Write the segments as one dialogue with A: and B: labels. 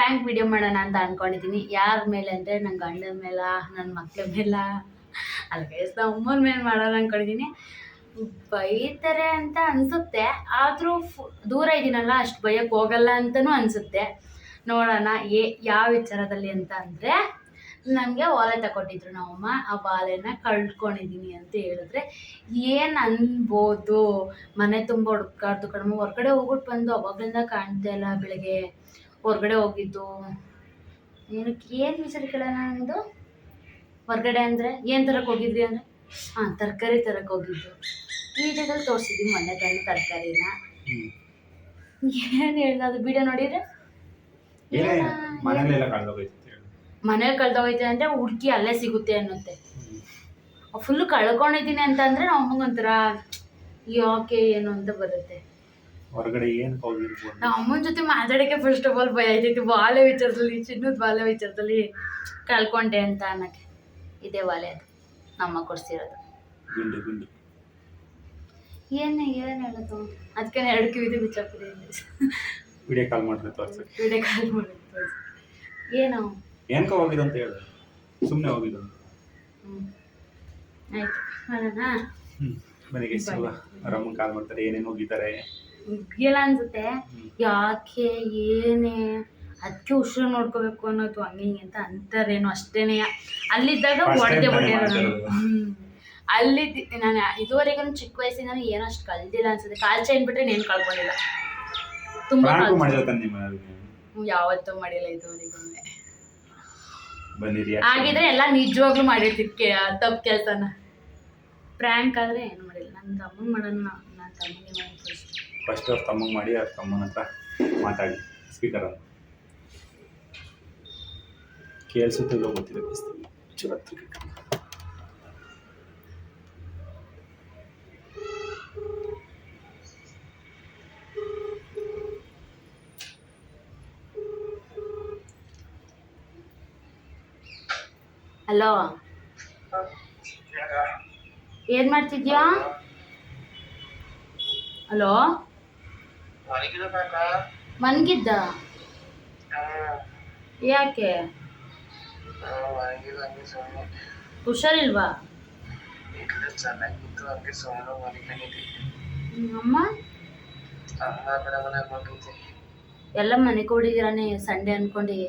A: Prank video ಮಾಡೋಣ ಅಂತ ಅನ್ಕೊಂಡಿದ್ದೀನಿ. ಯಾರ ಮೇಲೆ ಅಂದರೆ ನನ್ನ ಗಂಡನ ಮೇಲೆ, ನನ್ನ ಮಕ್ಳ ಮೇಲೆ, ಅಲ್ಲಿಗೆ ಅಮ್ಮನ ಮೇಲೆ ಮಾಡೋಣ ಅಂದ್ಕೊಂಡಿದ್ದೀನಿ. ಬೈತಾರೆ ಅಂತ ಅನಿಸುತ್ತೆ, ಆದರೂ ದೂರ ಇದ್ದೀನಲ್ಲ ಅಷ್ಟು ಭಯಕ್ಕೆ ಹೋಗಲ್ಲ ಅಂತಲೂ ಅನಿಸುತ್ತೆ. ನೋಡೋಣ ಯಾವ ವಿಚಾರದಲ್ಲಿ ಅಂತ ಅಂದರೆ, ನನಗೆ ಓಲೆ ತಗೊಟ್ಟಿದ್ರು ನಮ್ಮಮ್ಮ. ಆ ಬಾಲೆನ ಕಳ್ಕೊಂಡಿದ್ದೀನಿ ಅಂತ ಹೇಳಿದ್ರೆ ಏನು ಅನ್ಬೋದು? ಮನೆ ತುಂಬ ಹುಡುಕಾಡ್ದು ಕಡಿಮೆ, ಹೊರಗಡೆ ಹೋಗ್ಬಿಟ್ಟು ಬಂದು ಅವಾಗಲಿಂದ ಕಾಣ್ತಾ ಇಲ್ಲ. ಬೆಳಗ್ಗೆ ಹೊರಗಡೆ ಹೋಗಿದ್ದು ಏನಕ್ಕೆ, ಏನು ವಿಚಾರ ಕೇಳೋಣ ನಮ್ಮದು? ಹೊರಗಡೆ ಅಂದರೆ ಏನು ತರಕ್ಕೆ ಹೋಗಿದ್ವಿ ಅಂದರೆ, ತರಕಾರಿ ತರಕ್ಕೆ ಹೋಗಿದ್ದು. ವಿಡಿಯೋದಲ್ಲಿ ತೋರಿಸಿದ್ವಿ ಮೊನ್ನೆ ತಾನೇ ತರಕಾರಿನ. ಏನು ಹೇಳಿದ ಅದು ವಿಡಿಯೋ ನೋಡಿದ್ರೆ ಮನೇಲಿ ಕಳ್ದೋಗೈತೆ ಅಂದರೆ ಹುಡುಕಿ ಅಲ್ಲೇ ಸಿಗುತ್ತೆ ಅನ್ನುತ್ತೆ. ಫುಲ್ಲು ಕಳ್ಕೊಂಡಿದ್ದೀನಿ ಅಂತ ಅಂದರೆ ನಮ್ಮ ಅಮ್ಮಂಗೆ ಒಂಥರ ಯಾಕೆ ಏನು ಅಂತ ಬರುತ್ತೆ.
B: ಹೊರಗಡೆ ಏನು ಹೋಗಿರ್ಬೋದು.
A: ನಮ್ಮ ಅಮ್ಮನ ಜೊತೆ ಮಾತಾಡೋಕ್ಕೆ ಫಸ್ಟ್ ಆಫ್ ಆಲ್ ಭಯ ಆಯ್ತೈತಿ. ಬಾಲೆ ವಿಚಾರದಲ್ಲಿ, ಚಿನ್ನದ ಬಾಲೆ ವಿಚಾರದಲ್ಲಿ ಕಳ್ಕೊಂಡೆ ಅಂತ ಅನ್ನೋಕ್ಕೆ. ಇದೇ ಬಾಲೆ ಅದು ನಮ್ಮ ಕೊಡ್ಸಿರೋದು. ಏನು ಹೇಳೋದು? ಅದಕ್ಕೆ 2 ಕಿವಿದು ಬಿಚ್ಚಾಕ್ಬಿಟ್ಟಿದ್ದೀನಿ.
B: ವಿಡಿಯೋ ಕಾಲ್ ಮಾಡಿದ್ರೆ ತೋರಿಸಿ.
A: ವಿಡಿಯೋ ಕಾಲ್ ಮಾಡಿ ತೋರಿಸಿ. ಏನು
B: ಏನಕ್ಕೆ ಹೋಗಿದ್ದು ಅಂತ ಹೇಳಿ, ಸುಮ್ಮನೆ ಹೋಗಿದ್ದು.
A: ಆಯ್ತು ಮಾಡೋಣ.
B: ಮನೆಗೆ ಆರಾಮಾಗಿ ಕಾಲ್ ಮಾಡ್ತಾರೆ, ಏನೇನು ಹೋಗಿದ್ದಾರೆ
A: ಇಲ್ಲ ಅನ್ಸುತ್ತೆ. ಯಾಕೆ ಏನೇ ಅದಕ್ಕೆ ಹುಷಾರು ನೋಡ್ಕೋಬೇಕು ಅನ್ನೋದು ಹಂಗೆ ಹಿಂಗೆ ಅಂತ ಅಂತಾರೇನು ಅಷ್ಟೇನೆ. ಅಲ್ಲಿದ್ದಾಗ ಹೊಡೆದೇ ಅಲ್ಲಿ ನಾನು ಇದುವರೆಗೂ ಚಿಕ್ಕ ವಯಸ್ಸಿನ ಏನೋ ಅಷ್ಟು ಕಲ್ದಿಲ್ಲ ಅನ್ಸುತ್ತೆ. ಕಾಲ್ ಚೈನ್ ಬಿಟ್ರೆ ನೇನು ಕಳ್ಕೊಂಡಿಲ್ಲ. ತುಂಬಾ ಯಾವತ್ತೂ ಮಾಡಿಲ್ಲ ಇದುವರೆಗೂ. ಆಗಿದ್ರೆ ಎಲ್ಲ ನಿಜವಾಗ್ಲೂ ಮಾಡಿರ್ತಿಕ್ಕೆ ತಪ್ಪು ಕೆಲಸನ. ಪ್ರ್ಯಾಂಕ್ ಆದರೆ ಏನು ಮಾಡಿಲ್ಲ. ನನ್ನ ತಮ್ಮಂಗೆ ಮಾಡೋಣ, ನನ್ನ ತಮ್ಮನಿಗೆ ಮಾಡಿ
B: ಫಸ್ಟ್ ಅವ್ರ ತಮ್ಮಂಗೆ ಮಾಡಿ ಅವ್ರ ತಮ್ಮನ ಹತ್ರ ಮಾತಾಡಿ ಸ್ಪೀಕರ್ ಅಂತ ಕೇಳಿಸುತ್ತೆ. ಇಲ್ಲ ಗೊತ್ತಿಲ್ಲ ಚುರತ್ತು.
A: ಹಲೋ, ಏನು ಮಾಡ್ತಿದ್ಯಾ? ಹಲೋ, ಮನ್ಗಿದ್ದ? ಯಾಕೆ ಹುಷಾರಿಲ್ವಾ? ಅಮ್ಮ ಎಲ್ಲ ಮನೆಗೆ ಹೊಡಿದಿರಾನೆ ಸಂಡೇ ಅನ್ಕೊಂಡು.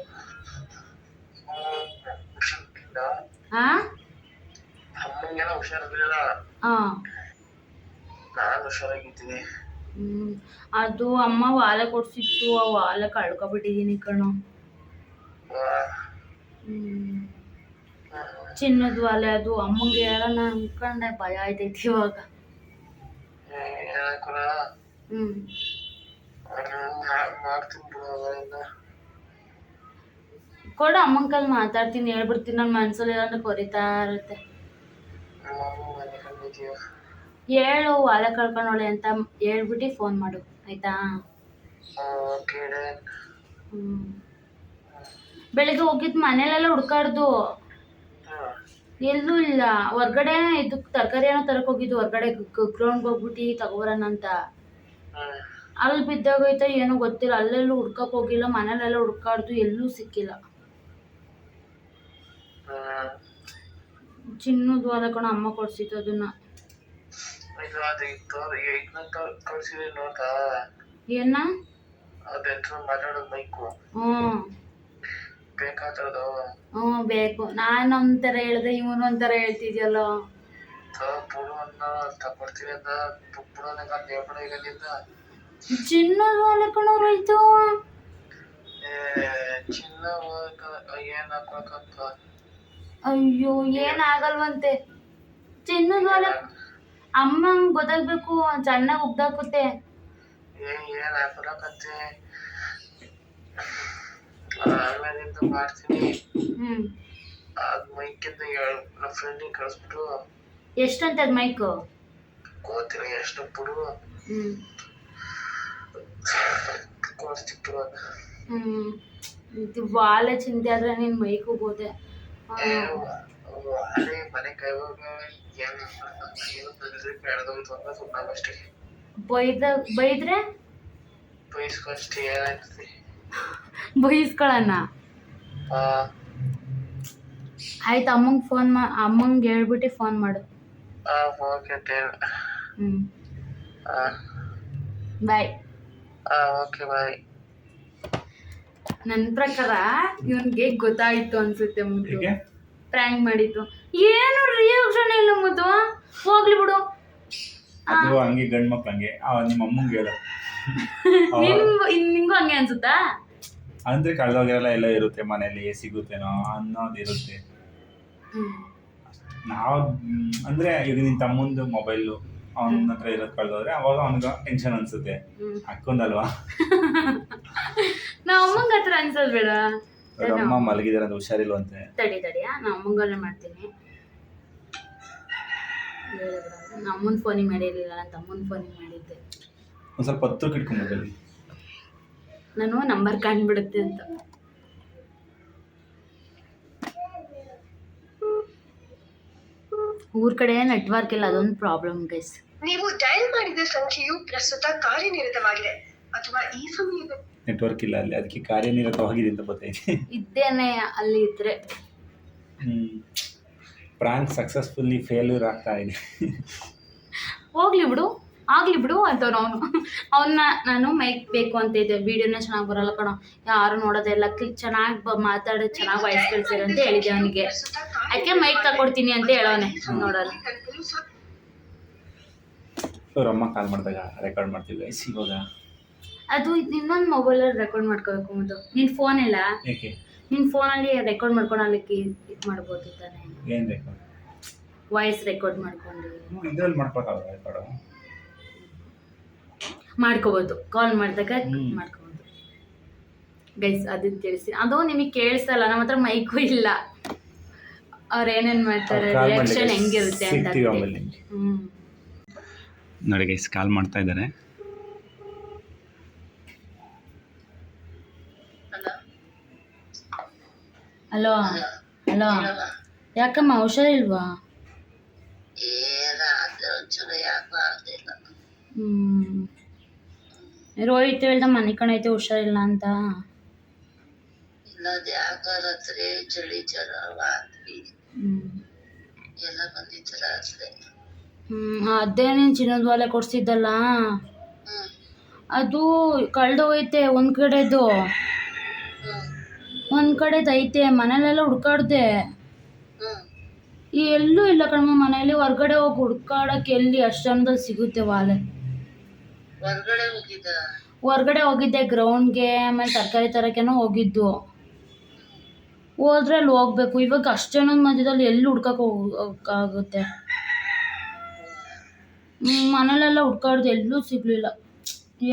A: ಅದು ಅಮ್ಮ ವಾಲೆ ಕೊಡ್ಸಿತ್ತು, ಆ ವಾಲೆ ಕಳ್ಕೊಬಿಟ್ಟಿದೀನಿ ಕಣೋ. ಚಿನ್ನದ ವಾಲೆ ಅದು. ಅಮ್ಮಂಗೆ ಹೇಳೋಣ ಅನ್ಕೊಂಡೆ, ಭಯ ಆಯ್ತೈತಿ ಇವಾಗ. ಕೊಡು ಅಮ್ಮನ ಕೈಲಿ ಮಾತಾಡ್ತೀನಿ, ಹೇಳ್ಬಿಡ್ತೀನಿ. ನನ್ನ ಮನ್ಸಲ್ಲಿ ಏನಾದ್ರು ಕೊರಿತಾ ಇರುತ್ತೆ. ಹೇಳು ವಾಲೆ ಕಳ್ಕೊಂಡೋಳೆ ಅಂತ ಹೇಳ್ಬಿಟ್ಟು ಫೋನ್ ಮಾಡು, ಆಯ್ತಾ? ಬೆಳಿಗ್ಗೆ ಹೋಗಿದ್ದು ಮನೇಲೆಲ್ಲ ಹುಡ್ಕಾಡ್ದು, ಎಲ್ಲೂ ಇಲ್ಲ. ಹೊರ್ಗಡೆ ಇದು ತರಕಾರಿ ಏನೋ ತರಕ್ ಹೋಗಿದ್ದು, ಹೊರ್ಗಡೆ ಗ್ರೌಂಡ್ಗೆ ಹೋಗ್ಬಿಟ್ಟು ತಗೋಬರೋಣ ಅಂತ. ಅಲ್ಲಿ ಬಿದ್ದಾಗೈತೆ ಏನೋ ಗೊತ್ತಿಲ್ಲ. ಅಲ್ಲೆಲ್ಲೂ ಹುಡ್ಕಕ್ ಹೋಗಿಲ್ಲ, ಮನೇಲೆಲ್ಲ ಹುಡ್ಕಾಡ್ದು, ಎಲ್ಲೂ ಸಿಕ್ಕಿಲ್ಲ. ಚಿನ್ನದ ವಾಲೆ ಕಣ ಅಮ್ಮ ಕೊಡ್ಸಿತ್ತು ಅದನ್ನ. ಏನ? ಬೇಕು. ನಾನು ಒಂಥರ ಹೇಳ್ದೆ, ಇವನು ಒಂಥರ ಹೇಳ್ತಿದ್ಯಲ್ಲ. ಚಿನ್ನದ ವಾಲೆ ಕಣವ್ರು ಆಯ್ತು. ಅಯ್ಯೋ, ಏನಾಗಲ್ವಂತೆ. ಚಿನ್ನದ ವಾಲೆ ಅಮ್ಮಂಗ್ ಗೊತ್ತಾಗ್ಬೇಕು, ಚೆನ್ನಾಗಿ ಉಗ್ದಾಕುತ್ತೆ. ಎಷ್ಟಂತ ಅದ್ ಮೈಕು? ಇದು ವಾಲೆ ಚಿಂತೆ ಆದ್ರೆ ನಿನ್ ಮೈಕು ಗೋದೆ. ಬೈದ್ರೆ ಬೈಸ್ಕೊಳ್ಳೋಣ. ಆಯ್ತು, ಅಮ್ಮಂಗೆ ಹೇಳ್ಬಿಟ್ಟು ಫೋನ್ ಮಾಡು. ಹ್ಞೂ ಬಾಯ್.
C: Okay bye.
A: ನನ್ನ ಪ್ರಕಾರ ಇವನ್ಗೆ ಗೊತ್ತಾಯ್ತು ಅನ್ಸುತ್ತೆ ಮುದ್ದು
B: ಹೀಗೆ
A: ಪ್ರ್ಯಾಂಕ್ ಮಾಡಿದ್ದು. ಏನು ರಿಯಾಕ್ಷನ್ ಇಲ್ಲ ಮುದ್ದು, ಹೋಗ್ಲಿ ಬಿಡು.
B: ಅದು ಹಂಗೆ ಗಂಡು ಮಕ್ಳು ಹಂಗೆ ನಿಮ್ಮ ಅಮ್ಮಂಗೆ ಹೇಳು.
A: ನಿಂಗೂ ಹಂಗೆ ಅನ್ಸುತ್ತಾ?
B: ಅಂದ್ರೆ ಕಳೆದೋಗಿರಲ್ಲ ಎಲ್ಲ ಇರುತ್ತೆ ಮನೇಲಿ, ಸಿಗುತ್ತೇನೋ ಅನ್ನೋದಿರುತ್ತೆ. ನಾವು ಅಂದ್ರೆ ಈಗ ನಿನ್ನ ತಮ್ಮಂದು ಮೊಬೈಲು ಅವನ ಹತ್ರ ಇರೋದು ಕಳೆದೋದ್ರೆ ಅವಾಗ ಅವನಿಗೆ ಟೆನ್ಷನ್ ಅನ್ಸುತ್ತೆ. ಅಕ್ಕೊಂದಲ್ವಾ?
A: ನಾ ಅಮ್ಮಂಗ ಹತ್ರ ಅನ್ಸೋದ್ ಬೇಡ.
B: ಅವ್ರ ಅಮ್ಮ ಮಲಗಿದಾರೆ ಅಂತ ಹುಷಾರಿಲ್ವಂತೆ.
A: ತಡಿಯಾ, ನಾ ಅಮ್ಮಂಗಲ್ಲೇ ಮಾಡ್ತೀನಿ. ನಮ್ಮ ಅಮ್ಮನ ಫೋನಿಗೆ ಮಾಡಿರಲಿಲ್ಲ, ನನ್ನ ತಮ್ಮನ ಫೋನಿಗೆ ಮಾಡಿದ್ದೆ.
B: ಒಂದು ಸ್ವಲ್ಪ ಹತ್ರ ಕಿಟ್ಕೊಂಡ್ಬಿಡಲಿ,
A: ನಾನು ನಂಬರ್ ಕಂಡುಬಿಡುತ್ತೆ ಅಂತ. ಊರ್ ಕಡೆ ನೆಟ್ವರ್ಕ್ ಇಲ್ಲ, ಅದೊಂದು ಪ್ರಾಬ್ಲಮ್ ಗೈಸ್.
C: ನೀವು ಡಯಲ್ ಮಾಡಿದ ಸಂಖ್ಯೆಯು ಪ್ರಸ್ತುತ ಕಾರ್ಯನಿರತವಾಗಿದೆ ಅಥವಾ ಈ ಸಮಯದಲ್ಲಿ
B: ನೆಟ್ವರ್ಕ್ ಇಲ್ಲ ಅಲ್ಲಿ, ಅದಕ್ಕೆ ಕಾರ್ಯನಿರತವಾಗಿದೆ ಅಂತ ಗೊತ್ತೈತೆ.
A: ಇದ್ದೇನೆ ಅಲ್ಲಿ ಇದ್ರೆ.
B: ಪ್ರಾಂಕ್ ಸಕ್ಸಸ್ಫುಲ್ಲಿ ಫೇಲ್ಯೂರ್ ಆಗ್ತಾ ಇದೆ.
A: ಹೋಗ್ಲಿ ಬಿಡು, ಆಗ್ಲಿ ಬಿಡು ಅಂತವ್ನು ಅವನ್ನ ನಾನು ಮೈಕ್ ಬೇಕು ಅಂತ ಇದ್ದೆ. ವಿಡಿಯೋನ ಚೆನ್ನಾಗಿ ಬರಲ್ಲ ಕಣೋ, ಯಾರು ನೋಡೋದೆಲ್ಲ ಚೆನ್ನಾಗಿ ಮಾತಾಡೋದು, ಚೆನ್ನಾಗಿ ವಾಯ್ಸ್ ಕಳ್ಸಿರ ಅಂತ ಹೇಳಿದ್ದೆ ಅವನಿಗೆ. ಅದಕ್ಕೆ ಮೈಕ್ ತಗೊಡ್ತೀನಿ ಅಂತ ಹೇಳೋನೆ, ನೋಡೋಣ.
B: ಅವ್ರ ಅಮ್ಮ ಕಾಲ್ ಮಾಡಿದಾಗ ರೆಕಾರ್ಡ್ ಮಾಡ್ತಿದ್ವಿ ಇವಾಗ.
A: ಅದು ಇನ್ನೊಂದು ಮೊಬೈಲಲ್ಲಿ ರೆಕಾರ್ಡ್ ಮಾಡ್ಕೋಬೇಕು ಮುಂದೆ. ನಿನ್ನ ಫೋನ್ ಇಲ್ಲ,
B: ಏಕೆ
A: ನಿನ್ನ ಫೋನಲ್ಲಿ ರೆಕಾರ್ಡ್ ಮಾಡ್ಕೊಂಡು ಅಲ್ಲಿಗೆ ಇದು ಮಾಡ್ಬೋದು ತಾನೆ,
B: ಏನು ರೆಕಾರ್ಡ್?
A: ವಾಯ್ಸ್ ರೆಕಾರ್ಡ್ ಮಾಡ್ಕೊಂಡು
B: ಇದ್ರಲ್ಲಿ ಮಾಡ್ಕೊಳಕ್ಕಾಗಲ್ಲ ರೆಕಾರ್ಡು?
A: ಮಾಡ್ಕೋಬೋದು, ಕಾಲ್ ಮಾಡಿದಾಗ ಮಾಡ್ಕೋಬೋದು ಗೈಸ್. ಅದನ್ನ ತಿಳಿಸಿ, ಅದು ನಿಮಗೆ ಕೇಳಿಸಲ್ಲ. ನಮ್ಮ ಹತ್ರ ಮೈಕು ಇಲ್ಲ, ಅವ್ರು ಏನೇನು ಮಾಡ್ತಾರೆ, ರಿಯಾಕ್ಷನ್ ಹೆಂಗಿರುತ್ತೆ ಅಂತ.
B: ನೋಡಿ ಗೈಸ್, ಕಾಲ್ ಮಾಡ್ತಾ ಇದ್ದಾರೆ.
A: ಹಲೋ ಹಲೋ, ಯಾಕಮ್ಮ ಹುಷಾರಿಲ್ವಾ? ರೋಹಿತ್ ಹೇಳ್ದ ಮನೆ ಕಣ ಐತೆ ಹುಷಾರಿಲ್ಲ ಅಂತ. ಅದೇ ನೀನು ಚಿನ್ನದ ವಾಲೆ ಕೊಡ್ಸಿದ್ದಲ್ಲ, ಅದು ಕಳ್ದೋಗೈತೆ. ಒಂದ್ ಕಡೆದು ಐತೆ, ಮನೇಲೆಲ್ಲ ಹುಡ್ಕಾಡ್ದೆ, ಎಲ್ಲೂ ಇಲ್ಲ ಕಣಮ್ಮ. ಮನೇಲಿ ಹೊರ್ಗಡೆ ಹೋಗಿ ಹುಡ್ಕಾಡಕ್ಕೆ ಎಲ್ಲಿ ಅಷ್ಟೊಂದಲ್ಲಿ ಸಿಗುತ್ತೆ ವಾಲೆ. ಹೊರ್ಗಡೆ ಹೋಗಿದ್ದೆ ಗ್ರೌಂಡ್ಗೆ, ಆಮೇಲೆ ತರಕಾರಿ ತರಕೇನೋ ಹೋಗಿದ್ದು. ಹೋದ್ರೆ ಅಲ್ಲಿ ಹೋಗ್ಬೇಕು. ಇವಾಗ ಅಷ್ಟೊಂದೊಂದು ಮಧ್ಯದಲ್ಲಿ ಎಲ್ಲಿ ಹುಡ್ಕಕ್ಕಾಗುತ್ತೆ? ಮನೇಲೆಲ್ಲ ಹುಡ್ಕಾಡ್ದು, ಎಲ್ಲೂ ಸಿಗ್ಲಿಲ್ಲ.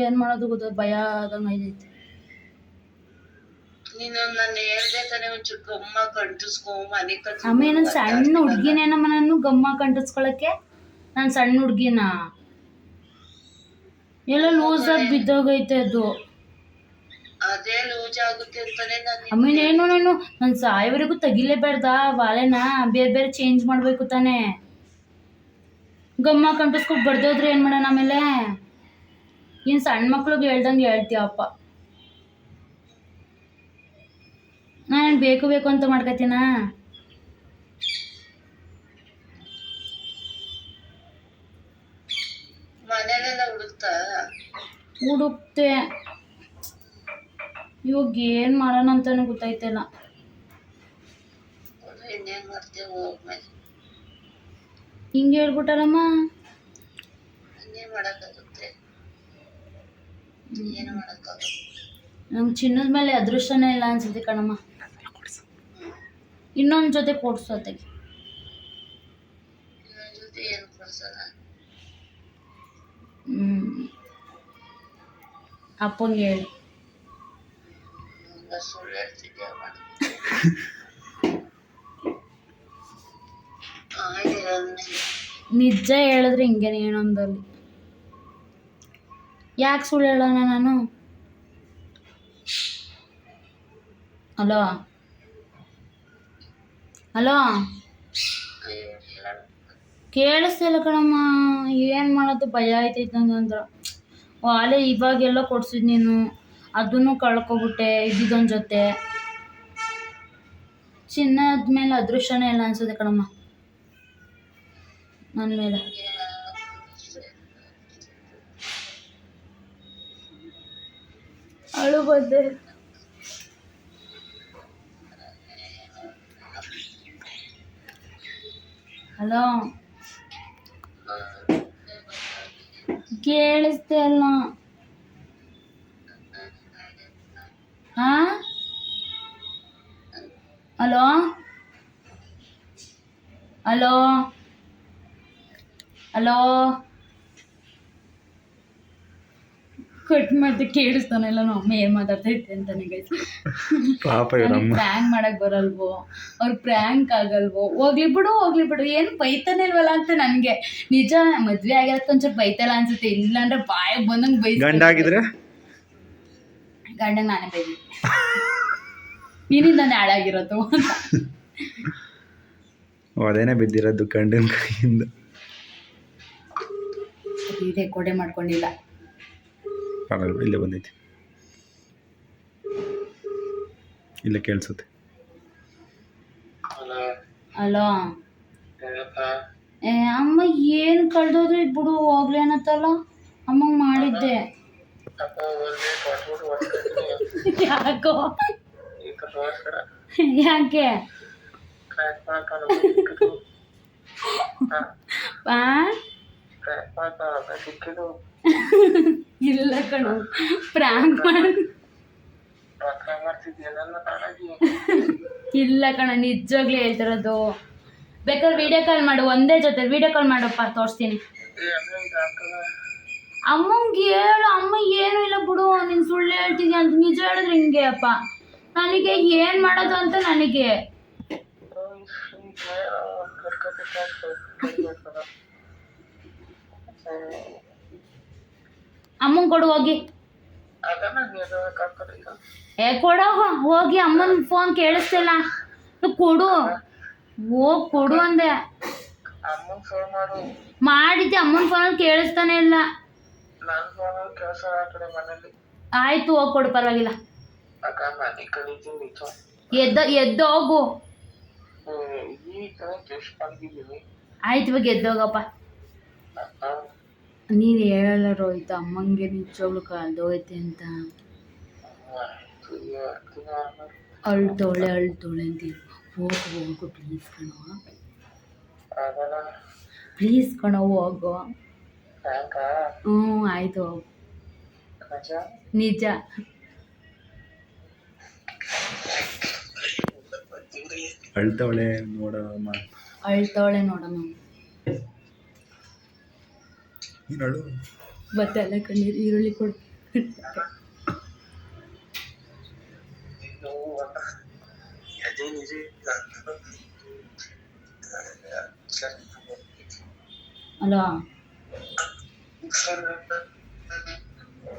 A: ಏನು ಮಾಡೋದು ಗೊತ್ತ, ಭಯ ಆದಂಗೆ ಐದೈತೆ. ಅಮ್ಮ ಏನೊಂದು ಸಣ್ಣ ಹುಡ್ಗಿನೇನಮ್ಮ, ನಾನು ಗಮ್ಮ ಕಂಟಿಸ್ಕೊಳಕ್ಕೆ? ನಾನು ಸಣ್ಣ ಹುಡ್ಗಿನ? ಎಲ್ಲ ಲೂಸ್ ಆಗಿ ಬಿದ್ದೋಗೈತೆ ಅದು. ಅಮ್ಮನೇನು ನಾನು ಸಾಯವರೆಗೂ ತೆಗಿಲೇಬೇಡ್ದ ವಾಲೆನ, ಬೇರೆ ಬೇರೆ ಚೇಂಜ್ ಮಾಡಬೇಕು ತಾನೇ. ಗಮ್ಮ ಕಂಟಿಸ್ಕೊಟ್ಟು ಬರ್ದೋದ್ರೆ ಏನು ಮಾಡೋಣ ಆಮೇಲೆ? ಏನು ಸಣ್ಣ ಮಕ್ಳಿಗೆ ಹೇಳ್ದಂಗೆ ಹೇಳ್ತೀಯಪ್ಪ. ನಾನು ಬೇಕು ಅಂತ ಮಾಡ್ಕೊತೀನ? ಹುಡುಕ್ತೆ, ಇವಾಗ ಏನು ಮಾಡೋಣ ಅಂತಾನೆ ಗೊತ್ತಾಯ್ತಲ್ಲ. ಹಿಂಗೆ ಹೇಳ್ಬಿಟ್ಟಾರಮ್ಮ. ನಂಗೆ ಚಿನ್ನದ ಮೇಲೆ ಅದೃಷ್ಟನೇ ಇಲ್ಲ ಅನ್ಸುತ್ತೆ ಕಣಮ್ಮ. ಇನ್ನೊಂದು ಜೊತೆ ಕೊಡ್ಸೋತೆಗೆ ಅಪ್ಪಂಗೆ ಹೇಳಿ. ನಿಜ ಹೇಳಿದ್ರೆ ಹಿಂಗೇನೆ ಏನೊಂದಲ್ಲಿ. ಯಾಕೆ ಸುಳ್ಳು ಹೇಳೋಣ ನಾನು? ಹಲೋ ಹಲೋ, ಕೇಳಿಸ್ತಿಲ್ಲ ಕಣಮ್ಮ. ಏನು ಮಾಡೋದು, ಭಯ ಆಯ್ತೈತೆ ನಂಗಂದ್ರೆ. ವಾಲೆ ಇವಾಗೆಲ್ಲ ಕೊಡ್ಸಿದ್ ನೀನು, ಅದನ್ನು ಕಳ್ಕೊಬಿಟ್ಟೆ. ಇದ್ದಿದ್ದೊಂದು ಜೊತೆ ಚಿನ್ನದ ಮೇಲೆ ಅದೃಷ್ಟನೇ ಇಲ್ಲ ಅನ್ಸುತ್ತೆ ಕಣಮ್ಮ ನನ್ನ ಮೇಲೆ. ಅಳು ಬಂದೆ. ಹಲೋ, ಕೇಳಿಸ್ತಾ ಇಲ್ಲ. ಹಾ, ಹಲೋ ಹಲೋ ಹಲೋ, ಕಟ್ ಮಾಡ್ದೆ ಕೇಳಿಸ್ತಾನೆಲ್ಲ. ನಮ್ಮ ಅಮ್ಮ ಏನು ಮಾತಾಡ್ತೈತೆ ಅಂತಾನೆ ಗೈಸ್.
B: ಪಾಪ ಇವರಮ್ಮ
A: ಪ್ರ್ಯಾಂಕ್ ಮಾಡಕ್ ಬರಲ್ವೋ, ಅವ್ರು ಪ್ರ್ಯಾಂಕ್ ಆಗಲ್ವೋ, ಹೋಗ್ಲಿ ಬಿಡು ಏನು ಬೈತಾನೆ ಇಲ್ವಲ್ಲ ಅಂತ ನನಗೆ. ನಿಜ ಮದ್ವೆ ಆಗಿರತ್ತೆ ಒಂಚೂರು ಬೈತಲ್ಲ ಅನ್ಸುತ್ತೆ, ಇಲ್ಲಾಂದ್ರೆ ಬಾಯಿಗೆ ಬಂದಂಗೆ ಬೈ.
B: ಗಂಡ ಆಗಿದ್ರೆ
A: ಗಂಡಂಗೆ ನಾನೇ ಬೈದಿದ್ದೆ, ನೀನಿಂದಾನೆ ಹಾಳಾಗಿರೋದು ಅಂತ.
B: ಅದೇನೇ ಬಿದ್ದಿರೋದು ಗಂಡನ ಕೈಯಿಂದ.
A: ರೆಕಾರ್ಡೇ ಮಾಡ್ಕೊಂಡಿಲ್ಲ.
B: ಇಲ್ಲೇ ಬಂದೈತಿ, ಇಲ್ಲೇ ಕೇಳಿಸುತ್ತೆ.
A: ಅಲೋ, ಅಮ್ಮ ಏನು ಕಳ್ದೋದ್ರೆ ಬಿಡು ಹೋಗ್ಲಿ ಅನ್ನತ್ತಲ್ಲ. ಅಮ್ಮಂಗೆ ಮಾಡಿದ್ದೆ. ಯಾಕೋ ಯಾಕೆ ಇಲ್ಲ ಕಣೋ, ಪ್ರ್ಯಾಂಕ್ ಮಾಡಿ. ಇಲ್ಲ ಕಣ, ನಿಜವಾಗ್ಲೂ ಹೇಳ್ತಿರೋದು. ಬೇಕಾದ್ರೆ ವಿಡಿಯೋ ಕಾಲ್ ಮಾಡು, ಒಂದೇ ಜೊತೆ ವಿಡಿಯೋ ಕಾಲ್ ಮಾಡಪ್ಪ, ತೋರಿಸ್ತೀನಿ. ಅಮ್ಮಂಗೆ ಹೇಳು, ಅಮ್ಮ ಏನು ಇಲ್ಲ ಬಿಡು, ನೀನು ಸುಳ್ಳು ಹೇಳ್ತಿದ್ಯಾ ಅಂತ. ನಿಜ ಹೇಳಿದ್ರೆ ಹಿಂಗೆ ಅಪ್ಪ, ನನಗೆ ಏನು ಮಾಡೋದು ಅಂತ ನನಗೆ. ಅಮ್ಮಂಗೆ ಕೊಡು ಹೋಗಿ. ಕೊಡ ಹೋಗಿ, ಅಮ್ಮನ ಫೋನ್ ಕೇಳಿಸ್ತಿಲ್ಲ. ಕೊಡು, ಹೋಗಿ ಕೊಡು ಅಂದೆ. ಮಾಡಿದ್ದೆ, ಅಮ್ಮನ ಫೋನಲ್ಲಿ ಕೇಳಿಸ್ತಾನೆ ಇಲ್ಲ. ಆಯ್ತು, ಹೋಗಿ ಕೊಡು, ಪರವಾಗಿಲ್ಲ. ಎದ್ದೋಗು. ಆಯ್ತು, ಇವಾಗ ಎದ್ದೋಗಪ್ಪ. ನೀನು ಹೇಳಲ್ಲ ರೋಹಿತ, ಅಮ್ಮಂಗೆ ನಿಜವಾಗ್ಲು ಕಳ್ದೋಯ್ತೆ ಅಂತ. ಅಳ್ತೋಳೆ ಅಂತೀವಿ. ಹೋಗು ಪ್ಲೀಸ್ ಕಣೋ, ಪ್ಲೀಸ್ ಕಣೋ ಹೋಗು. ಆಯ್ತು ಹೋಗು. ನಿಜ.
B: ಅಳ್ತವಳೆ
A: ನೋಡೋಣ.
B: ನೀನಳು
A: ಮತ್ತೆ ಎಲ್ಲ ಕಣ್ಣೀರು, ಈರುಳ್ಳಿ ಕೊಡು. ಅಲೋ,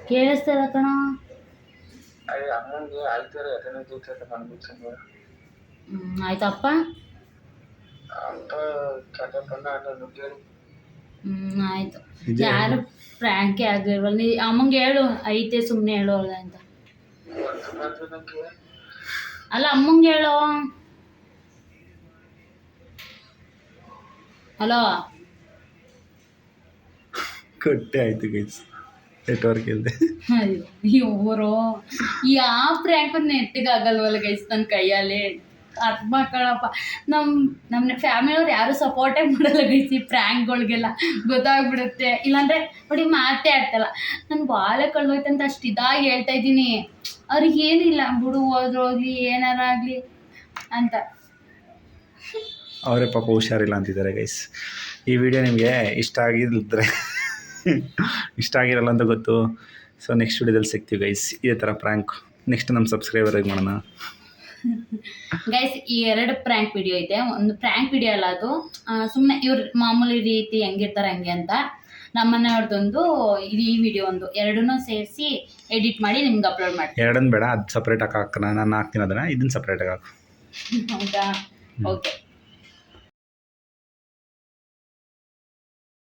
A: ಕೇಳಿಸ್ತಿಲ್ಲ ಕಣ. ಆಯ್ತಪ್ಪ. ಆಯ್ತು. ಯಾರು ಪ್ರ್ಯಾಂಕೇ ಆಗಿಲ್ವಲ್ಲ. ನೀ ಅಮ್ಮಂಗೆ ಹೇಳು, ಐತೆ ಸುಮ್ಮನೆ ಹೇಳು ಅಲ್ಲ ಅಂತ. ಅಲ್ಲ, ಅಮ್ಮಂಗೆ ಹೇಳು. ಹಲೋ,
B: ಕೊಟ್ಟೆ ಆಯ್ತು ಗೈಸ್, ನೆಟ್ವರ್ಕ್ ಇಲ್ಲದೆ.
A: ಇವರು ಯಾವ ಪ್ರ್ಯಾಂಕ್ ನೆಟ್ಟಿಗೆ ಆಗಲ್ವಲ್ಲ ಗೈಸ್ ನನ್ನ ಕೈಯಲ್ಲಿ. ಅರ್ಥ ಮಾಡ್ಕೊಳಪ್ಪ. ನಮ್ಮ ಫ್ಯಾಮಿಲಿಯವ್ರು ಯಾರು ಸಪೋರ್ಟೇ ಮಾಡಲ್ಲ ಗೈಸ್ ಈ ಪ್ರ್ಯಾಂಕ್ಗಳಿಗೆಲ್ಲ. ಗೊತ್ತಾಗ್ಬಿಡುತ್ತೆ, ಇಲ್ಲಾಂದರೆ ನೋಡಿ ಮಾತೇ ಆಡ್ತಲ್ಲ. ನನ್ನ ಬಾಳೆ ಕಳ್ದೋಯ್ತು ಅಂತ ಅಷ್ಟು ಇದಾಗಿ ಹೇಳ್ತಾ ಇದ್ದೀನಿ. ಅವ್ರಿಗೆ ಏನಿಲ್ಲ ಬಿಡು, ಹೋದ್ರೋಗಿ ಏನಾರ ಆಗಲಿ ಅಂತ.
B: ಅವರೇ ಪಾಪ ಹುಷಾರಿಲ್ಲ ಅಂತಿದ್ದಾರೆ ಗೈಸ್. ಈ ವಿಡಿಯೋ ನಿಮಗೆ ಇಷ್ಟ ಆಗಿರಲ್ಲ ಅಂತ ಗೊತ್ತು. ಸೊ ನೆಕ್ಸ್ಟ್ ವಿಡಿಯೋದಲ್ಲಿ ಸಿಗ್ತೀವಿ ಗೈಸ್, ಇದೇ ಥರ ಪ್ರ್ಯಾಂಕ್. ನೆಕ್ಸ್ಟ್ ನಮ್ಮ ಸಬ್ಸ್ಕ್ರೈಬರ್ಗೆ ಮಾಡೋಣ
A: ಗೈಸ್. ಈ 2 ಪ್ರ್ಯಾಂಕ್ ವಿಡಿಯೋ ಐತೆ. ಒಂದು ಪ್ರ್ಯಾಂಕ್ ವಿಡಿಯೋ ಅಲ್ಲ, ಅದು ಸುಮ್ಮನೆ ಇವ್ರ ಮಾಮೂಲಿ ರೀತಿ ಹೆಂಗಿರ್ತಾರೆ ಹಂಗೆ ಅಂತ. ನಮ್ಮನೆಯವ್ರದ್ದೊಂದು, ಈ ವಿಡಿಯೋ ಒಂದು, 2 ಸೇರಿಸಿ ಎಡಿಟ್ ಮಾಡಿ ನಿಮ್ಗೆ ಅಪ್ಲೋಡ್ ಮಾಡ್ತೀನಿ.
B: 2 ಬೇಡ, ಅದು ಸಪ್ರೇಟಾಗಿ ಹಾಕೋಣ. ನಾನು ಹಾಕ್ತೀನಿ ಅದನ್ನು, ಇದನ್ನು ಸಪ್ರೇಟಾಗಿ ಹಾಕು.
A: ಹೌದಾ? ಓಕೆ.